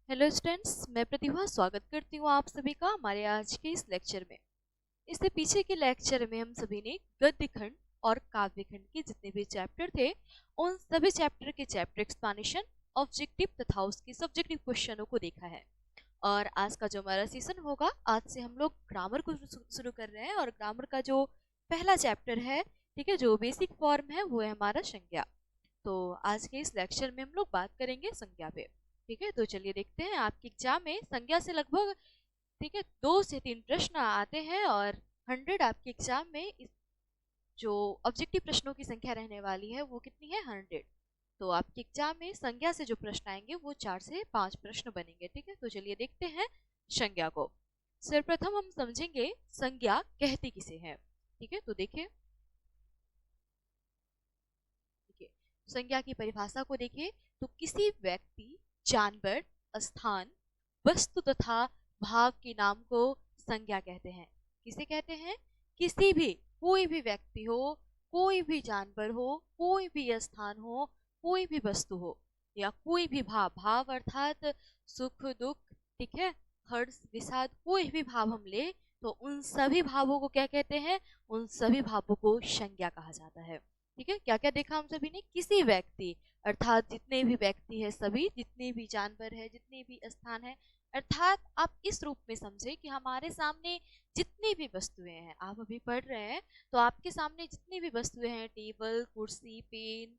Hello students, मैं प्रतिभा स्वागत करती हूँ आप सभी का हमारे आज के इस लेक्चर में। इससे पीछे के लेक्चर में हम सभी ने गद्य खंड और काव्य खंड के जितने भी चैप्टर थे उन सभी चैप्टर के चैप्टर एक्सप्लेनेशन, ऑब्जेक्टिव तथा उसके सब्जेक्टिव क्वेश्चनों को देखा है। और आज का जो हमारा सेशन होगा, आज से हम लोग ग्रामर को शुरू कर रहे हैं और ग्रामर का जो पहला चैप्टर है, ठीक है, जो बेसिक फॉर्म है वो है हमारा संज्ञा। तो आज के इस लेक्चर में हम लोग बात करेंगे संज्ञा पे। ठीक है, तो चलिए देखते हैं आपके एग्जाम में संज्ञा से लगभग, ठीक है, 2 से 3 प्रश्न आते हैं और 100 आपके एग्जाम में इस जो ऑब्जेक्टिव प्रश्नों की संख्या रहने वाली है वो कितनी है, 100। तो आपके एग्जाम में संज्ञा से जो प्रश्न आएंगे वो 4 से 5 प्रश्न बनेंगे। ठीक है, तो चलिए देखते हैं संज्ञा को। सर्वप्रथम हम समझेंगे संज्ञा कहती किसे है। ठीक है, तो देखिए, संज्ञा की परिभाषा को देखिए तो किसी व्यक्ति, जानवर, स्थान, वस्तु तथा भाव के नाम को संज्ञा कहते हैं। किसे कहते हैं? किसी भी, कोई भी व्यक्ति हो, कोई भी जानवर हो, कोई भी स्थान हो, कोई भी वस्तु हो या कोई भी भाव, भाव अर्थात सुख दुख, ठीक है, हर्ष विषाद, कोई भी भाव हम ले तो उन सभी भावों को क्या कहते हैं? उन सभी भावों को संज्ञा कहा जाता है। ठीक है, क्या क्या देखा हम सभी ने? किसी व्यक्ति अर्थात जितने भी व्यक्ति है, सभी जितने भी जानवर है, जितने भी स्थान है, अर्थात आप इस रूप में समझे कि हमारे सामने जितनी भी वस्तुएं हैं, आप अभी पढ़ रहे हैं तो आपके सामने जितनी भी वस्तुएं हैं, टेबल, कुर्सी, पेन,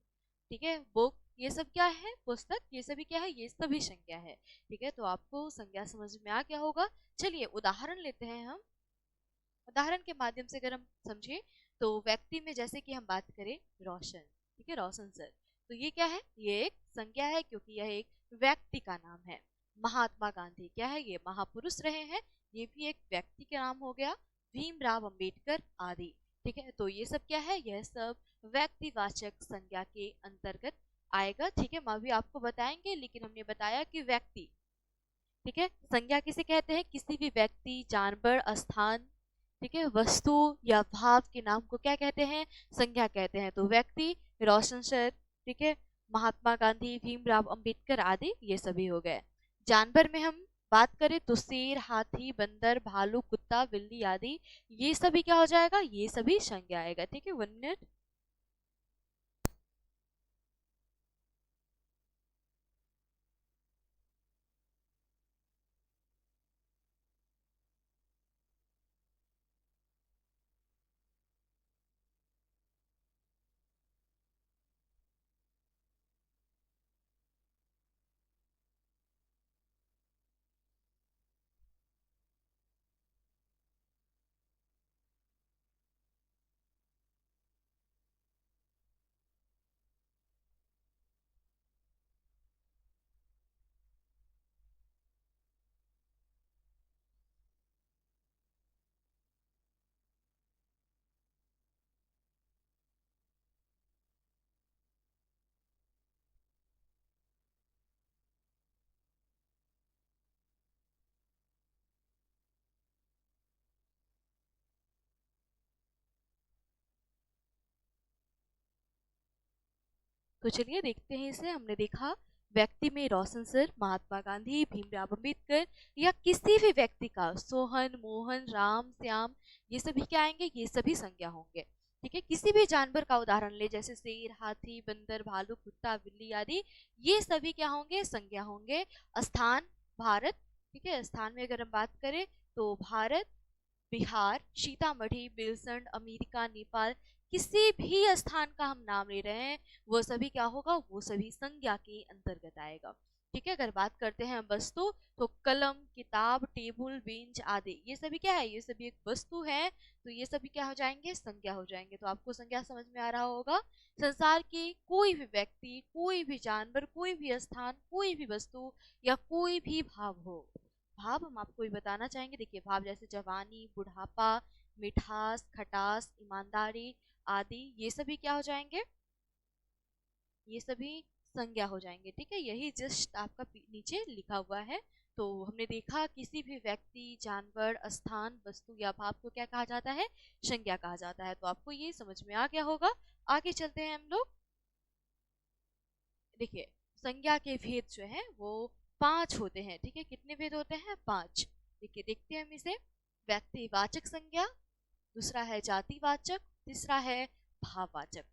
ठीक है, बुक, ये सब क्या है? पुस्तक, ये सभी क्या है? ये सभी संज्ञा है। ठीक है, तो आपको संज्ञा समझ में आ गया होगा। चलिए उदाहरण लेते हैं हम। उदाहरण के माध्यम से अगर हम समझे तो व्यक्ति में जैसे कि हम बात करें रोशन, ठीक है, रोशन सर, तो ये क्या है? ये एक संज्ञा है क्योंकि यह एक व्यक्ति का नाम है। महात्मा गांधी क्या है? ये महापुरुष रहे हैं, ये भी एक व्यक्ति का नाम हो गया। भीमराव अंबेडकर आदि, ठीक है, तो ये सब क्या है? यह सब व्यक्तिवाचक संज्ञा के अंतर्गत आएगा। ठीक है, हम भी आपको बताएंगे, लेकिन हमने बताया कि व्यक्ति, ठीक है, संज्ञा किसे कहते हैं? किसी भी व्यक्ति, जानवर, स्थान, ठीक है, वस्तु या भाव के नाम को क्या कहते हैं? संज्ञा कहते हैं। तो व्यक्ति रोशन सर, ठीक है, महात्मा गांधी, भीमराव अंबेडकर आदि, ये सभी हो गए। जानवर में हम बात करें तो शेर, हाथी, बंदर, भालू, कुत्ता, बिल्ली आदि, ये सभी क्या हो जाएगा? ये सभी संज्ञा आएगा। ठीक है, 1 मिनट। तो चलिए देखते हैं इसे। हमने देखा व्यक्ति में रोशन सर, महात्मा गांधी, भीमराव अंबेडकर या किसी भी व्यक्ति का सोहन, मोहन, राम, श्याम, ये सभी क्या आएंगे? ये सभी संज्ञा होंगे। ठीक है, किसी भी जानवर का उदाहरण ले, जैसे शेर, हाथी, बंदर, भालू, कुत्ता, बिल्ली आदि, ये सभी क्या होंगे? संज्ञा होंगे। स्थान भारत, ठीक है, स्थान में अगर हम बात करें तो भारत, बिहार, सीतामढ़ी, बिलसंड, अमेरिका, नेपाल, किसी भी स्थान का हम नाम ले रहे हैं, वो सभी क्या होगा? वो सभी संज्ञा के अंतर्गत आएगा। ठीक है, अगर बात करते हैं वस्तु तो कलम, किताब, टेबल, बेंच आदि, ये सभी क्या है? ये सभी एक वस्तु है, तो ये सभी क्या हो जाएंगे? संज्ञा हो जाएंगे। तो आपको संज्ञा समझ में आ रहा होगा। संसार के कोई भी व्यक्ति, कोई भी जानवर, कोई भी स्थान, कोई भी वस्तु या कोई भी भाव हो, भाव हम आपको भी बताना चाहेंगे। देखिए, भाव जैसे जवानी, बुढ़ापा, मिठास, खटास, ईमानदारी आदि, ये सभी क्या हो जाएंगे? ये सभी संज्ञा हो जाएंगे। ठीक है, यही जस्ट आपका नीचे लिखा हुआ है। तो हमने देखा किसी भी व्यक्ति, जानवर, स्थान, वस्तु या भाव को क्या कहा जाता है? संज्ञा कहा जाता है। तो आपको ये समझ में आ गया होगा। आगे चलते हैं हम लोग। देखिए, संज्ञा के भेद जो है वो 5 होते हैं। ठीक है, कितने भेद होते हैं? 5। देखिए, देखते हैं हम इसे। व्यक्तिवाचक संज्ञा, दूसरा है जातिवाचक, तीसरा है भाववाचक,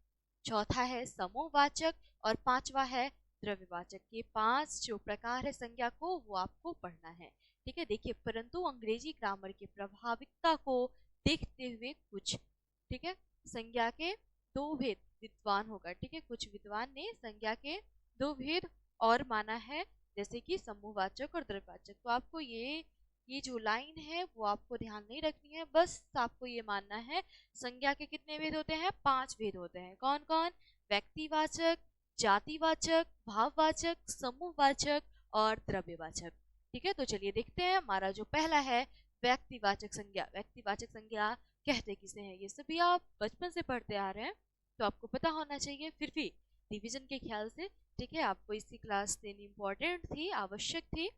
चौथा है समूहवाचक और पांचवा है द्रव्यवाचक। ये 5 जो प्रकार है संज्ञा को, वो आपको पढ़ना है। ठीक है, देखिए, परंतु अंग्रेजी ग्रामर की प्रभाविकता को देखते हुए कुछ, ठीक है, संज्ञा के 2 भेद विद्वान होगा। ठीक है, कुछ विद्वान ने संज्ञा के 2 भेद और माना है, जैसे कि समूहवाचक और द्रव्यवाचक। तो आपको ये जो लाइन है वो आपको ध्यान नहीं रखनी है, बस आपको ये मानना है संज्ञा के कितने भेद होते हैं? 5 भेद होते हैं। कौन कौन? व्यक्तिवाचक, जातिवाचक, भाववाचक, समूहवाचक और द्रव्यवाचक। ठीक है, तो चलिए देखते हैं। हमारा जो पहला है व्यक्तिवाचक संज्ञा। व्यक्तिवाचक संज्ञा कहते किसे हैं? ये सभी आप बचपन से पढ़ते आ रहे हैं, तो आपको पता होना चाहिए। फिर भी डिवीजन के ख्याल से, ठीक है, आपको इसकी क्लास देनी इंपॉर्टेंट थी, आवश्यक थी,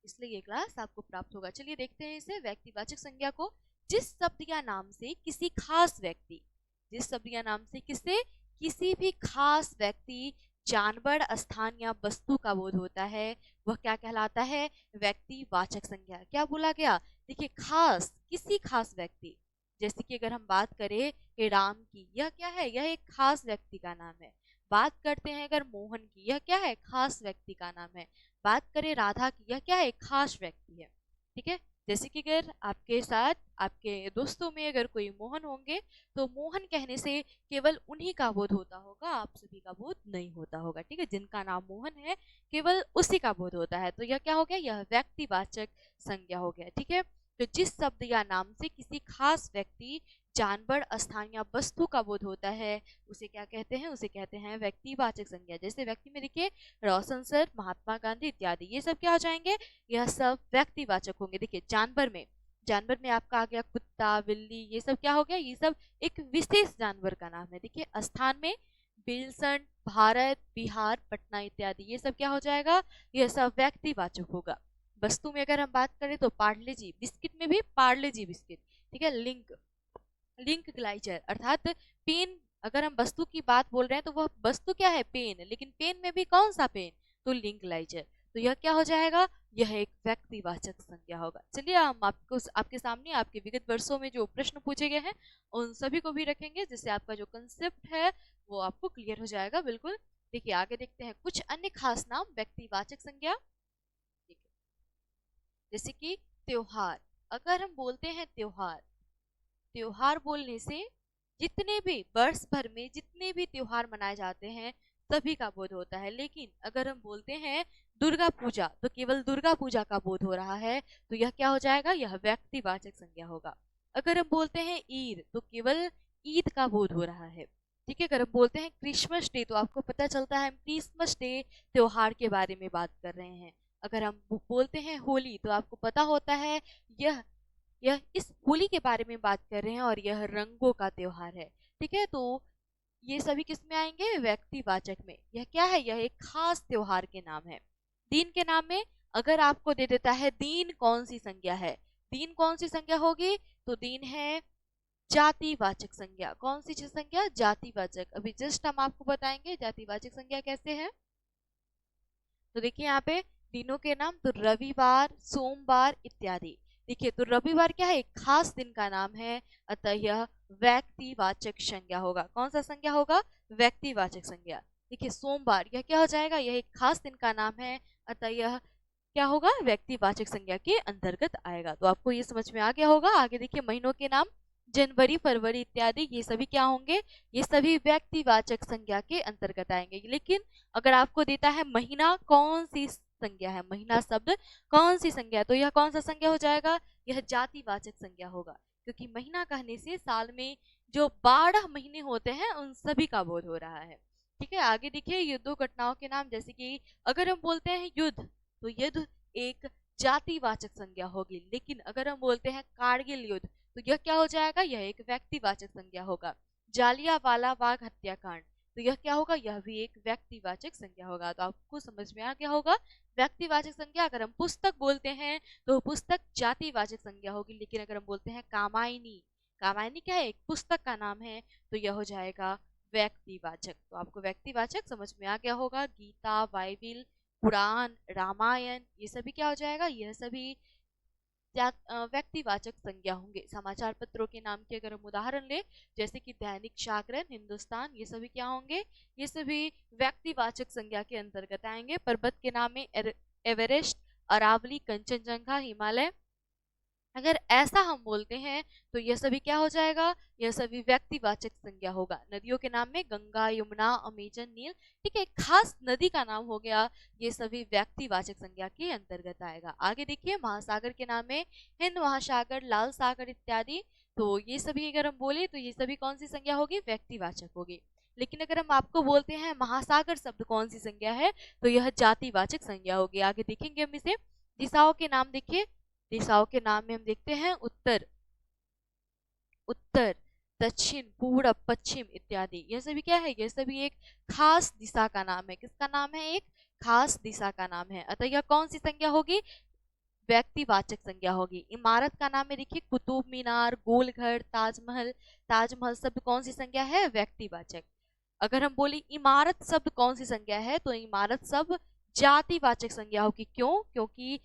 इसलिए ये क्लास आपको प्राप्त होगा। चलिए देखते हैं इसे। व्यक्तिवाचक संज्ञा को जिस शब्द या नाम से किसी खास व्यक्ति, जिस शब्द या नाम से किसी भी खास व्यक्ति, जानवर, स्थान या वस्तु का बोध होता है, वह क्या कहलाता है? व्यक्तिवाचक संज्ञा। क्या बोला गया? देखिए, खास, किसी खास व्यक्ति। जैसे कि अगर हम बात करें कि राम की, यह क्या है? यह एक खास व्यक्ति का नाम है। बात करते हैं अगर मोहन की, यह क्या है? खास व्यक्ति का नाम है। बात करें राधा की, यह क्या है? खास व्यक्ति है। ठीक है, जैसे कि अगर आपके साथ, आपके दोस्तों में अगर कोई मोहन होंगे, तो मोहन कहने से केवल उन्हीं का बोध होता होगा, आप सभी का बोध नहीं होता होगा। ठीक है, जिनका नाम मोहन है केवल उसी का बोध होता है। तो यह क्या हो गया? यह व्यक्तिवाचक संज्ञा हो गया। ठीक है, तो जिस शब्द या नाम से किसी खास व्यक्ति, जानवर, स्थान या वस्तु का बोध होता है, उसे क्या कहते हैं? उसे कहते हैं व्यक्तिवाचक संज्ञा। जैसे व्यक्ति में देखिए, रोशन सर, महात्मा गांधी इत्यादि, ये सब क्या हो जाएंगे? यह सब व्यक्तिवाचक होंगे। देखिए, जानवर में आपका आ गया कुत्ता, बिल्ली, ये सब क्या हो गया? ये सब एक विशेष जानवर का नाम है। देखिए, स्थान में बिल्सन, भारत, बिहार, पटना इत्यादि, ये सब क्या हो जाएगा? यह सब व्यक्तिवाचक होगा। वस्तु में अगर हम बात करें तो पार्ले जी, बिस्किट में भी पार्ले जी बिस्किट। ठीक है, लिंक ग्लाइचर अर्थात पेन, अगर हम वस्तु की बात बोल रहे हैं तो वह वस्तु क्या है? पेन। लेकिन पेन में भी कौन सा पेन? तो लिंक ग्लाइचर। तो यह क्या हो जाएगा? यह एक व्यक्तिवाचक संज्ञा होगा। चलिए, हम आपको, आपके सामने आपके विगत वर्षों में जो प्रश्न पूछे गए हैं उन सभी को भी रखेंगे, जिससे आपका जो कंसेप्ट है वो आपको क्लियर हो जाएगा। बिल्कुल। देखिए, आगे देखते हैं कुछ अन्य खास नाम व्यक्तिवाचक संज्ञा। जैसे कि त्योहार। अगर हम बोलते हैं त्योहार, त्योहार बोलने से जितने भी वर्ष भर में जितने भी त्योहार मनाए जाते हैं सभी का बोध होता है। लेकिन अगर हम बोलते हैं दुर्गा पूजा, तो केवल दुर्गा पूजा का बोध हो रहा है, तो यह क्या हो जाएगा? यह व्यक्तिवाचक संज्ञा होगा। अगर हम बोलते हैं ईद, तो केवल ईद का बोध हो रहा है। ठीक है, अगर हम बोलते हैं क्रिसमस डे, तो आपको पता चलता है हम क्रिसमस डे त्योहार के बारे में बात कर रहे हैं। अगर हम बोलते हैं होली, तो आपको पता होता है यह इस होली के बारे में बात कर रहे हैं और यह रंगों का त्योहार है। ठीक है, तो ये सभी किस में आएंगे? व्यक्तिवाचक में। यह क्या है? यह एक खास त्योहार के नाम है। दिन के नाम में अगर आपको दे देता है दिन, कौन सी संज्ञा है? दिन कौन सी संज्ञा होगी? तो दिन है जातिवाचक संज्ञा। कौन सी चीज संज्ञा? जातिवाचक। अभी जस्ट हम आपको बताएंगे जातिवाचक संज्ञा कैसे है। तो देखिए यहाँ पे दिनों के नाम, तो रविवार, सोमवार इत्यादि। देखिए, तो रविवार क्या है? एक खास दिन का नाम है, अतः यह व्यक्तिवाचक संज्ञा होगा। कौन सा संज्ञा होगा? व्यक्तिवाचक संज्ञा। देखिए, सोमवार, यह क्या हो जाएगा? यह एक खास दिन का नाम है, अतः यह क्या होगा? व्यक्तिवाचक संज्ञा के अंतर्गत आएगा। तो आपको ये समझ में आ गया होगा। आगे देखिए, महीनों के नाम, जनवरी, फरवरी इत्यादि, ये सभी क्या होंगे? ये सभी व्यक्तिवाचक संज्ञा के अंतर्गत आएंगे। लेकिन अगर आपको देता है महीना, कौन सी संज्ञा है? महीना शब्द कौन सी संज्ञा है? तो यह कौन सा संज्ञा हो जाएगा? यह जातिवाचक संज्ञा होगा, क्योंकि महीना कहने से साल में जो 12 महीने होते हैं उन सभी का बोध हो रहा है। ठीक है, आगे देखिए युद्धों, घटनाओं के नाम। जैसे कि अगर हम बोलते हैं युद्ध, तो युद्ध एक जातिवाचक संज्ञा होगी। लेकिन अगर हम बोलते हैं कारगिल युद्ध, तो यह क्या हो जाएगा? यह एक व्यक्तिवाचक संज्ञा होगा। जालियांवाला बाग हत्याकांड, तो यह क्या होगा? यह भी एक व्यक्तिवाचक संज्ञा होगा। तो आपको समझ में आ गया होगा व्यक्तिवाचक संज्ञा। अगर हम पुस्तक बोलते हैं तो पुस्तक जातिवाचक संज्ञा होगी। लेकिन अगर हम बोलते हैं कामायनी, कामायनी क्या है? एक पुस्तक का नाम है, तो यह हो जाएगा व्यक्तिवाचक। तो आपको व्यक्तिवाचक समझ में आ गया होगा। गीता, बाइबिल, पुराण, रामायण, ये सभी क्या हो जाएगा, यह सभी व्यक्तिवाचक संज्ञा होंगे। समाचार पत्रों के नाम के अगर हम उदाहरण ले, जैसे कि दैनिक जागरण, हिंदुस्तान, ये सभी क्या होंगे, ये सभी व्यक्तिवाचक संज्ञा के अंतर्गत आएंगे। पर्वत के नाम में एवरेस्ट, अरावली, कंचनजंगा, हिमालय, अगर ऐसा हम बोलते हैं तो यह सभी क्या हो जाएगा, यह सभी व्यक्तिवाचक संज्ञा होगा। नदियों के नाम में गंगा, यमुना, अमेजन, नील, ठीक है, खास नदी का नाम हो गया, ये सभी व्यक्तिवाचक संज्ञा के अंतर्गत आएगा। आगे देखिए, महासागर के नाम में हिंद महासागर, लाल सागर इत्यादि, तो ये सभी अगर हम बोले तो ये सभी कौन सी संज्ञा होगी, व्यक्तिवाचक होगी। लेकिन अगर हम आपको बोलते हैं महासागर शब्द कौन सी संज्ञा है, तो यह जातिवाचक संज्ञा होगी। आगे देखेंगे हम इसे। दिशाओं के नाम देखिए, दिशाओं के नाम में हम देखते हैं उत्तर, उत्तर, दक्षिण, पूर्व, पश्चिम इत्यादि, यह सभी क्या है, यह सभी एक खास दिशा का नाम है। किसका नाम है, एक खास दिशा का नाम है। अतः यह कौन सी संज्ञा होगी, व्यक्तिवाचक संज्ञा होगी। इमारत का नाम है देखिए, कुतुब मीनार, गोलघर, ताजमहल, ताजमहल शब्द कौन सी संज्ञा है, व्यक्तिवाचक। अगर हम बोले इमारत शब्द कौन सी संज्ञा है, तो इमारत शब्द जातिवाचक संज्ञा होगी। क्यों, क्योंकि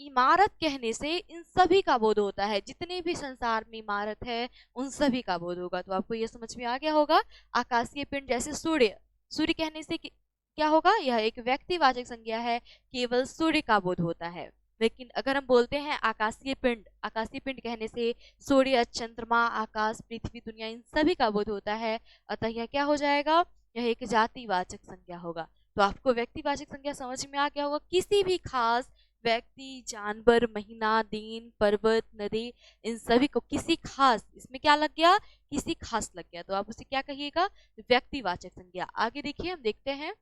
इमारत कहने से इन सभी का बोध होता है, जितने भी संसार में इमारत है उन सभी का बोध होगा। तो आपको यह समझ में आ गया होगा। आकाशीय पिंड जैसे सूर्य, सूर्य कहने से क्या होगा, यह एक व्यक्तिवाचक संज्ञा है, केवल सूर्य का बोध होता है। लेकिन अगर हम बोलते हैं आकाशीय पिंड, आकाशीय पिंड कहने से सूर्य, चंद्रमा, आकाश, पृथ्वी, दुनिया, इन सभी का बोध होता है। अतः यह क्या हो जाएगा, यह एक जातिवाचक संज्ञा होगा। तो आपको व्यक्तिवाचक संज्ञा समझ में आ गया होगा। किसी भी खास व्यक्ति, जानवर, महीना, दिन, पर्वत, नदी, इन सभी को किसी खास, इसमें क्या लग गया, किसी खास लग गया, तो आप उसे क्या कहिएगा, व्यक्तिवाचक संज्ञा। आगे देखिए, हम देखते हैं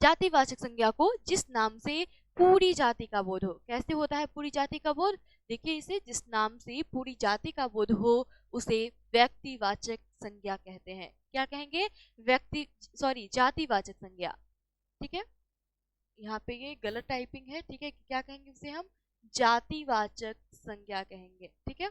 जातिवाचक संज्ञा को जिस नाम से पूरी जाति का बोध हो। कैसे होता है पूरी जाति का बोध, देखिए इसे, जिस नाम से पूरी जाति का बोध हो उसे व्यक्तिवाचक संज्ञा कहते हैं। क्या कहेंगे, जातिवाचक संज्ञा। ठीक है, यहाँ पे ये गलत टाइपिंग है, ठीक है, क्या कहेंगे इसे हम, जातिवाचक संज्ञा कहेंगे। ठीक है,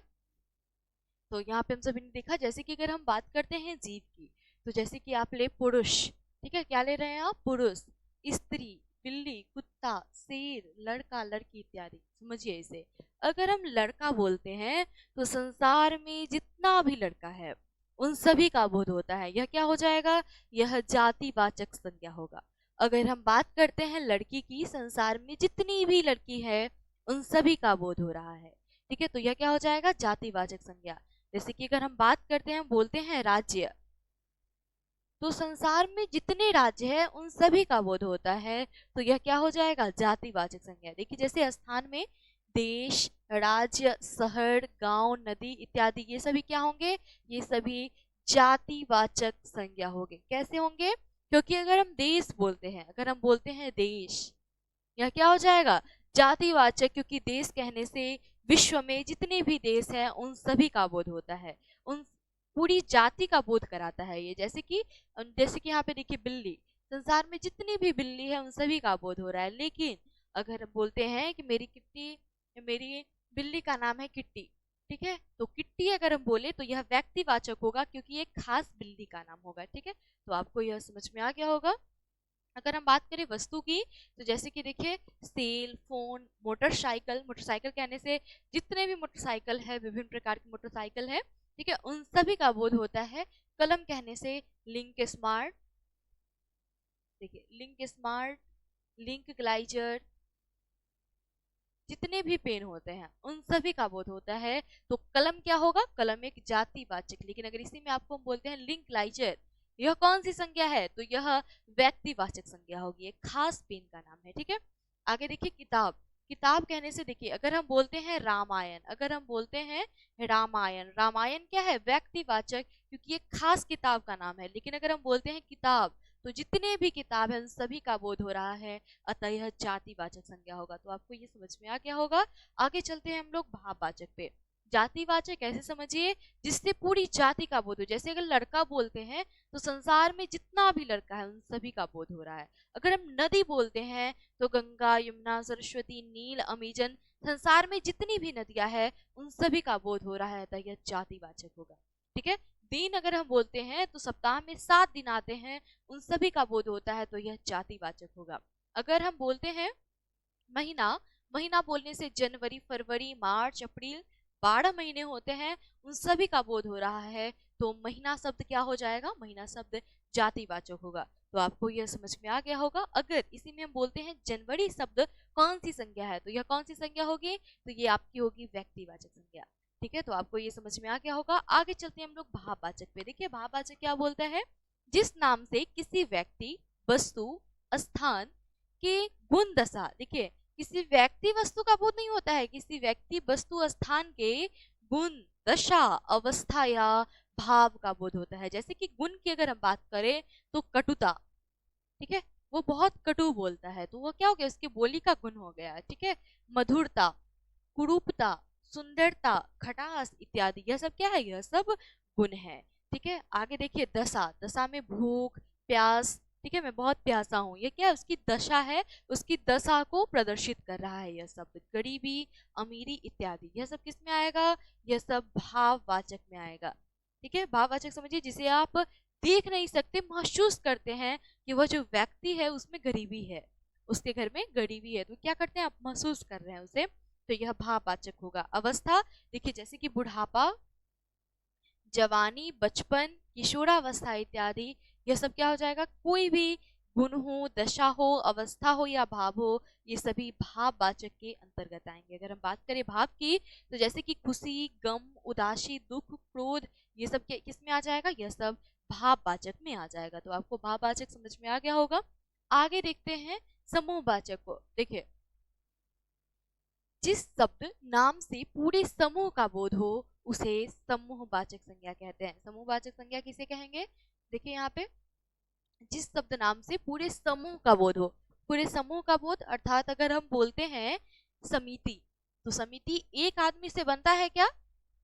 तो यहाँ पे हम सभी ने देखा, जैसे कि अगर हम बात करते हैं जीव की, तो जैसे कि आप ले पुरुष, ठीक है, क्या ले रहे हैं आप, पुरुष, स्त्री, बिल्ली, कुत्ता, शेर, लड़का, लड़की इत्यादि। समझिए इसे, अगर हम लड़का बोलते हैं तो संसार में जितना भी लड़का है उन सभी का बोध होता है। यह क्या हो जाएगा, यह जातिवाचक संज्ञा होगा। अगर हम बात करते हैं लड़की की, संसार में जितनी भी लड़की है उन सभी का बोध हो रहा है। ठीक है, तो यह क्या हो जाएगा, जातिवाचक संज्ञा। जैसे कि अगर हम बात करते हैं, बोलते हैं राज्य, तो संसार में जितने राज्य हैं उन सभी का बोध होता है, तो यह क्या हो जाएगा, जातिवाचक संज्ञा। देखिए जैसे स्थान में देश, राज्य, शहर, गांव, नदी इत्यादि, ये सभी क्या होंगे, ये सभी जातिवाचक संज्ञा होंगे। कैसे होंगे, क्योंकि अगर हम देश बोलते हैं, अगर हम बोलते हैं देश, यह क्या हो जाएगा, जातिवाचक, क्योंकि देश कहने से विश्व में जितने भी देश हैं उन सभी का बोध होता है, उन पूरी जाति का बोध कराता है ये। जैसे कि यहाँ पे देखिए बिल्ली, संसार में जितनी भी बिल्ली है उन सभी का बोध हो रहा है। लेकिन अगर हम बोलते हैं कि मेरी बिल्ली का नाम है किट्टी, ठीक है, तो किट्टी अगर हम बोले तो यह व्यक्तिवाचक होगा, क्योंकि एक खास बिल्ली का नाम होगा। ठीक है, तो आपको यह समझ में आ गया होगा। अगर हम बात करें वस्तु की, तो जैसे कि देखिए सेल फोन, मोटरसाइकिल, मोटरसाइकिल कहने से जितने भी मोटरसाइकिल है, विभिन्न प्रकार की मोटरसाइकिल है, ठीक है, उन सभी का बोध होता है। कलम कहने से लिंक स्मार्ट, देखिए लिंक स्मार्ट, लिंक ग्लाइजर, जितने भी पेन होते हैं उन सभी का बोध होता है। तो कलम क्या होगा, कलम एक जातिवाचक। लेकिन अगर इसी में आपको हम बोलते हैं लिंक ग्लाइजर, यह कौन सी संज्ञा है, तो यह व्यक्तिवाचक संज्ञा होगी, एक खास पेन का नाम है। ठीक है, आगे देखिए किताब, किताब कहने से देखिए अगर हम बोलते हैं रामायण, अगर हम बोलते हैं रामायण, रामायण क्या है, व्यक्तिवाचक, क्योंकि एक खास किताब का नाम है। लेकिन अगर हम बोलते हैं किताब, तो जितने भी किताब है उन सभी का बोध हो रहा है, अतः यह जातिवाचक संज्ञा होगा। तो आपको ये समझ में आ गया होगा। आगे चलते हैं हम लोग भाववाचक पे। जातिवाचक ऐसे समझिए जिससे पूरी जाति का बोध हो। जैसे अगर लड़का बोलते हैं तो संसार में जितना भी लड़का है उन सभी का बोध हो रहा है। अगर हम नदी बोलते हैं तो गंगा, यमुना, सरस्वती, नील, अमेजन, संसार में जितनी भी नदियां हैं उन सभी का बोध हो रहा है, तो यह जातिवाचक होगा। ठीक है, दिन अगर हम बोलते हैं तो सप्ताह में 7 दिन आते हैं, उन सभी का बोध होता है, तो यह जातिवाचक होगा। अगर हम बोलते हैं महीना, महीना बोलने से जनवरी, फरवरी, मार्च, अप्रैल 12 महीने होते हैं, उन सभी का बोध हो रहा है। तो महीना शब्द क्या हो जाएगा? महीना शब्द जातिवाचक होगा। तो आपको यह समझ में आ गया होगा। अगर इसी में हम बोलते हैं जनवरी शब्द कौन सी संज्ञा है, तो यह कौन सी संज्ञा होगी? तो ये आपकी होगी व्यक्तिवाचक संज्ञा। ठीक है, तो आपको ये समझ में आ गया होगा। आगे चलते हैं हम लोग भाववाचक पे। देखिए भाववाचक क्या बोलता है? जिस नाम से किसी व्यक्ति, वस्तु, स्थान के गुण दशा, देखिए किसी व्यक्ति वस्तु का बोध नहीं होता है, किसी व्यक्ति वस्तु स्थान के गुण, दशा, अवस्था या भाव का बोध होता है। जैसे कि गुण की अगर हम बात करें तो कटुता, ठीक है, वो बहुत कटु बोलता है, तो वो क्या हो गया? उसकी बोली का गुण हो गया। ठीक है, मधुरता, कुरूपता, सुंदरता, खटास इत्यादि, यह सब क्या है? यह सब गुण है। ठीक है, आगे देखिए दशा, दशा में भूख, प्यास, ठीक है, मैं बहुत प्यासा हूँ, ये क्या है? उसकी दशा है, उसकी दशा को प्रदर्शित कर रहा है यह शब्द। गरीबी, अमीरी इत्यादि, यह सब किस में आएगा? यह सब भाववाचक में आएगा। ठीक है, भाववाचक समझिए जिसे आप देख नहीं सकते, महसूस करते हैं कि वह जो व्यक्ति है उसमें गरीबी है, उसके घर में गरीबी है, तो क्या करते हैं? आप महसूस कर रहे हैं उसे, तो यह भाववाचक होगा। अवस्था, देखिए जैसे कि बुढ़ापा, जवानी, बचपन, किशोरावस्था इत्यादि, यह सब क्या हो जाएगा? कोई भी गुण हो, दशा हो, अवस्था हो या भाव हो, ये सभी भाववाचक के अंतर्गत आएंगे। अगर हम बात करें भाव की, तो जैसे कि खुशी, गम, उदासी, दुख, क्रोध, ये सब किस में आ जाएगा? यह सब भाववाचक में आ जाएगा। तो आपको भाववाचक समझ में आ गया होगा। आगे देखते हैं समूहवाचक को। देखिए जिस शब्द नाम से पूरे समूह का बोध हो उसे समूहवाचक संज्ञा कहते हैं। समूहवाचक संज्ञा किसे कहेंगे? देखिए यहाँ पे जिस शब्द नाम से पूरे समूह का बोध हो, पूरे समूह का बोध, अर्थात अगर हम बोलते हैं समिति, तो समिति एक आदमी से बनता है क्या?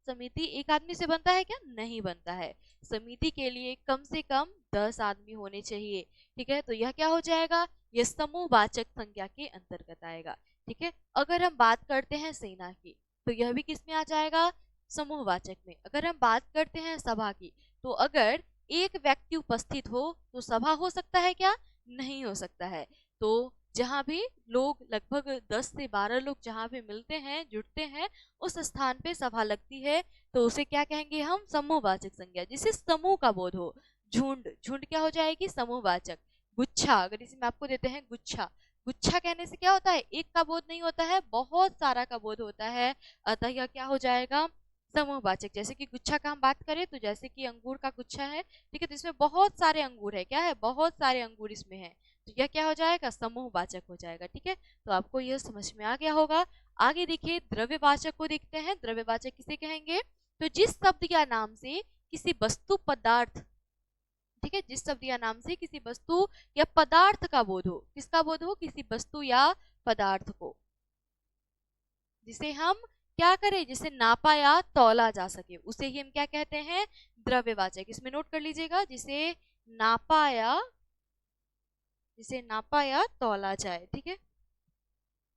समिति एक आदमी से बनता है क्या? नहीं बनता है। समिति के लिए कम से कम 10 आदमी होने चाहिए। ठीक है, तो यह क्या हो जाएगा? यह समूहवाचक संज्ञा के अंतर्गत आएगा। ठीक है, अगर हम बात करते हैं सेना की, तो यह भी किस में आ जाएगा? समूहवाचक में। अगर हम बात करते हैं सभा की, तो अगर एक व्यक्ति उपस्थित हो तो सभा हो सकता है क्या? नहीं हो सकता है। तो जहां भी लोग लगभग 10 से 12 लोग जहां भी मिलते हैं, जुटते हैं, उस स्थान पे सभा लगती है, तो उसे क्या कहेंगे हम? समूहवाचक संज्ञा, जिसे समूह का बोध हो। झुंड, झुंड क्या हो जाएगी? समूहवाचक। गुच्छा, अगर इसे मैं आपको देते हैं गुच्छा, गुच्छा कहने से क्या होता है? एक का बोध नहीं होता है, बहुत सारा का बोध होता है, अतः यह क्या हो जाएगा? समूहवाचक। जैसे कि गुच्छा का हम बात करें, तो जैसे कि अंगूर का गुच्छा है, ठीक है, तो इसमें बहुत सारे अंगूर है, क्या है? बहुत सारे अंगूर इसमें है, तो यह क्या हो जाएगा? समूहवाचक हो जाएगा। ठीक है, तो आपको यह समझ में आ गया होगा। आगे देखिए द्रव्यवाचक को देखते हैं। द्रव्यवाचक किसे कहेंगे? तो जिस शब्द या नाम से किसी वस्तु, पदार्थ, ठीक है, जिस शब्द या नाम से किसी वस्तु या पदार्थ का बोध हो, किसका बोध हो? किसी वस्तु या पदार्थ को, जिसे हम क्या करें? जिसे नापा या तौला जा सके, उसे ही हम क्या कहते हैं? द्रव्यवाचक। इसमें नोट कर लीजिएगा, जिसे नापा या तौला जाए। ठीक है,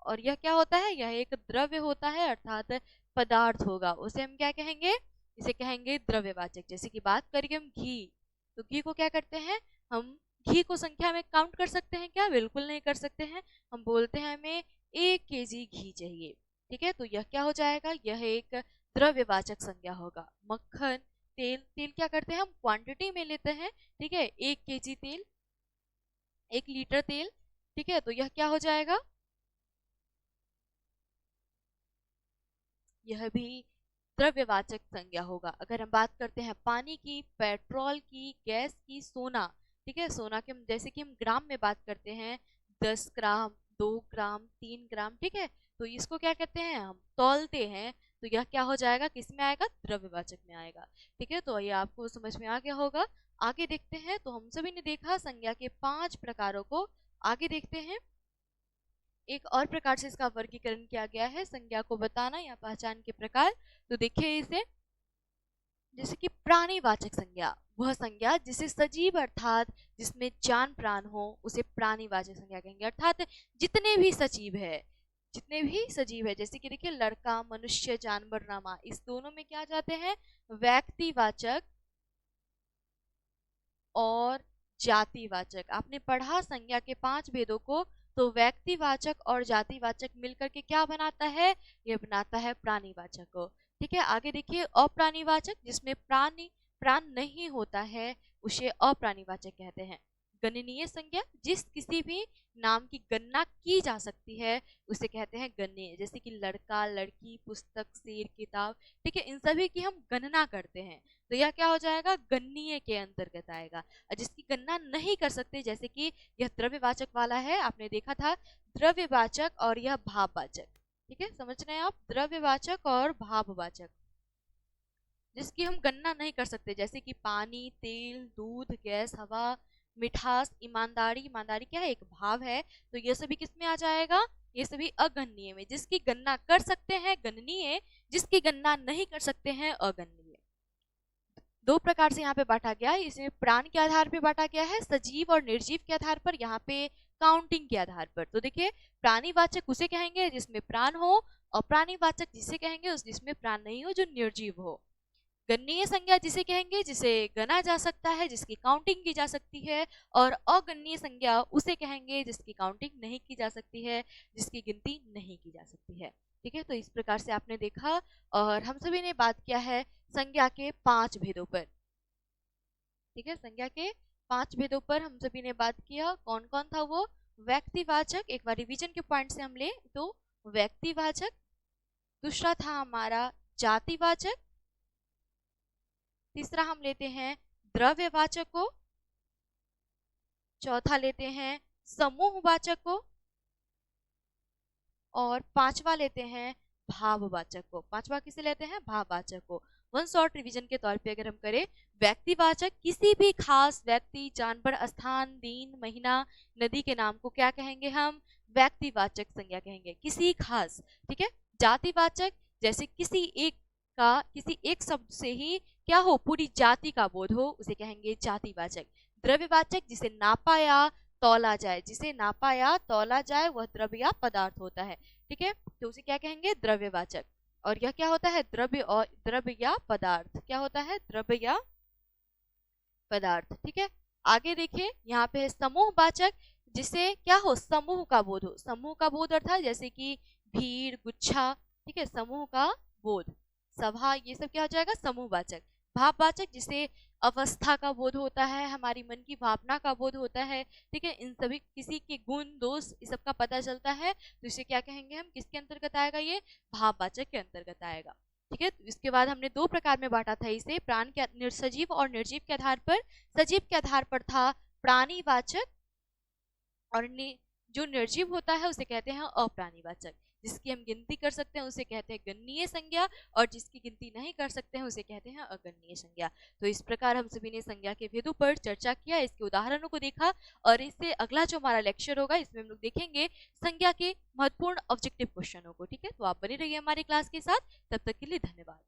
और यह क्या होता है? यह एक द्रव्य होता है, अर्थात पदार्थ होगा, उसे हम क्या कहेंगे? इसे कहेंगे द्रव्यवाचक। जैसे कि बात करेंगे हम घी, तो घी को क्या करते हैं हम? घी को संख्या में काउंट कर सकते हैं क्या? बिल्कुल नहीं कर सकते हैं। हम बोलते हैं हमें 1 केजी घी चाहिए। ठीक है, तो यह क्या हो जाएगा? यह एक द्रव्यवाचक संज्ञा होगा। मक्खन, तेल, तेल क्या करते हैं हम? क्वांटिटी में लेते हैं। ठीक है, 1 केजी तेल, 1 लीटर तेल, ठीक है, तो यह क्या हो जाएगा? यह भी द्रव्यवाचक संज्ञा होगा। अगर हम बात करते हैं पानी की, पेट्रोल की, गैस की, सोना, ठीक है, सोना के जैसे कि हम ग्राम में बात करते हैं, 10 ग्राम, 2 ग्राम, 3 ग्राम, ठीक है, तो इसको क्या कहते हैं? हम तौलते हैं, तो यह क्या हो जाएगा? किस में आएगा? द्रव्यवाचक में आएगा। ठीक है, तो ये आपको समझ में आ गया होगा। आगे देखते हैं, तो हम सभी ने देखा संज्ञा के 5 प्रकारों को। आगे देखते हैं, एक और प्रकार से इसका वर्गीकरण किया गया है, संज्ञा को बताना या पहचान के प्रकार। तो देखिए इसे, जैसे कि प्राणीवाचक संज्ञा, वह संज्ञा जिसे सजीव अर्थात जिसमें जान प्राण हो उसे प्राणीवाचक संज्ञा कहेंगे। अर्थात जितने भी सजीव है, जितने भी सजीव है, जैसे कि देखिए लड़का, मनुष्य, जानवर, रामा, इस दोनों में क्या जाते हैं? व्यक्तिवाचक और जातिवाचक। आपने पढ़ा संज्ञा के 5 भेदों को, तो व्यक्तिवाचक और जातिवाचक मिलकर के क्या बनाता है, ये बनाता है प्राणीवाचक को। ठीक है, आगे देखिए अप्राणीवाचक, जिसमें प्राण नहीं होता है उसे अप्राणीवाचक कहते हैं। गणनीय संज्ञा, जिस किसी भी नाम की गणना की जा सकती है उसे कहते हैं गणनीय, जैसे कि लड़का, लड़की, पुस्तक, शेर, किताब। ठीक है, इन सभी की हम गणना करते हैं तो यह क्या हो जाएगा, गणनीय के अंतर्गत आएगा। और जिसकी गणना नहीं कर सकते, जैसे कि यह द्रव्यवाचक वाला है, आपने देखा था द्रव्यवाचक और यह भाववाचक। ठीक है, समझ रहे हैं आप, द्रव्यवाचक और भाववाचक, जिसकी हम गणना नहीं कर सकते, जैसे कि पानी, तेल, दूध, गैस, हवा, मिठास, ईमानदारी। ईमानदारी क्या है, एक भाव है, तो ये सभी किस में आ जाएगा, ये सभी अगणनीय में। जिसकी गणना कर सकते हैं गणनीय, जिसकी गणना नहीं कर सकते हैं अगणनीय। दो प्रकार से यहाँ पे बांटा गया है, इसमें प्राण के आधार पे बांटा गया है, सजीव और निर्जीव के आधार पर, यहाँ पे काउंटिंग के आधार पर। तो देखिए प्राणीवाचक उसे कहेंगे जिसमें प्राण हो, और प्राणीवाचक जिसे कहेंगे उस जिसमें प्राण नहीं हो, जो निर्जीव हो। गणनीय संज्ञा जिसे कहेंगे जिसे गना जा सकता है, जिसकी काउंटिंग की जा सकती है, और अगणनीय संज्ञा उसे कहेंगे जिसकी काउंटिंग नहीं की जा सकती है, जिसकी गिनती नहीं की जा सकती है। ठीक है, तो इस प्रकार से आपने देखा और हम सभी ने बात किया है संज्ञा के 5 भेदों पर। ठीक है, संज्ञा के 5 भेदों पर हम सभी ने बात किया। कौन कौन था वो, व्यक्तिवाचक, एक बार रिवीजन के पॉइंट से हम ले तो व्यक्तिवाचक, दूसरा था हमारा जातिवाचक, तीसरा हम लेते हैं द्रव्यवाचक को, चौथा लेते हैं समूहवाचक को, और पांचवा लेते हैं भाववाचक को। पांचवा किसे लेते हैं, भाववाचक को। वन शॉर्ट रिवीजन के तौर पे अगर हम करें, व्यक्तिवाचक किसी भी खास व्यक्ति, जानवर, स्थान, दिन, महीना, नदी के नाम को क्या कहेंगे, हम व्यक्तिवाचक संज्ञा कहेंगे, किसी खास। ठीक है, जातिवाचक जैसे किसी एक शब्द से ही क्या हो, पूरी जाति का बोध हो, उसे कहेंगे जातिवाचक। द्रव्यवाचक जिसे नापा या तौला जाए, जिसे नापा या तौला जाए वह द्रव्य या पदार्थ होता है। ठीक है, तो उसे क्या कहेंगे, द्रव्यवाचक। और यह क्या होता है, द्रव्य और द्रव्य या पदार्थ, क्या होता है, द्रव्य या पदार्थ। ठीक है, आगे देखिए यहाँ पे है समूहवाचक, जिसे क्या हो, समूह का बोध हो। समूह का बोध अर्थात जैसे कि भीड़, गुच्छा। ठीक है, समूह का बोध, सभा, ये सब क्या हो जाएगा, समूहवाचक। भाववाचक जिसे अवस्था का बोध होता है, हमारी मन की भावना का बोध होता है। ठीक है, इन सभी किसी के गुण, दोष, इस सब का पता चलता है, तो इसे क्या कहेंगे हम, किसके अंतर्गत आएगा, ये भाववाचक के अंतर्गत आएगा। ठीक है, तो इसके बाद हमने दो प्रकार में बांटा था इसे, प्राण के सजीव और निर्जीव के आधार पर। सजीव के आधार पर था प्राणीवाचक, और जो निर्जीव होता है उसे कहते हैं अप्राणीवाचक। जिसकी हम गिनती कर सकते हैं उसे कहते हैं गणनीय संज्ञा, और जिसकी गिनती नहीं कर सकते हैं उसे कहते हैं अगणनीय संज्ञा। तो इस प्रकार हम सभी ने संज्ञा के भेदों पर चर्चा किया, इसके उदाहरणों को देखा, और इससे अगला जो हमारा लेक्चर होगा इसमें हम लोग देखेंगे संज्ञा के महत्वपूर्ण ऑब्जेक्टिव क्वेश्चनों को। ठीक है, तो आप बने रहिए हमारे क्लास के साथ, तब तक के लिए धन्यवाद।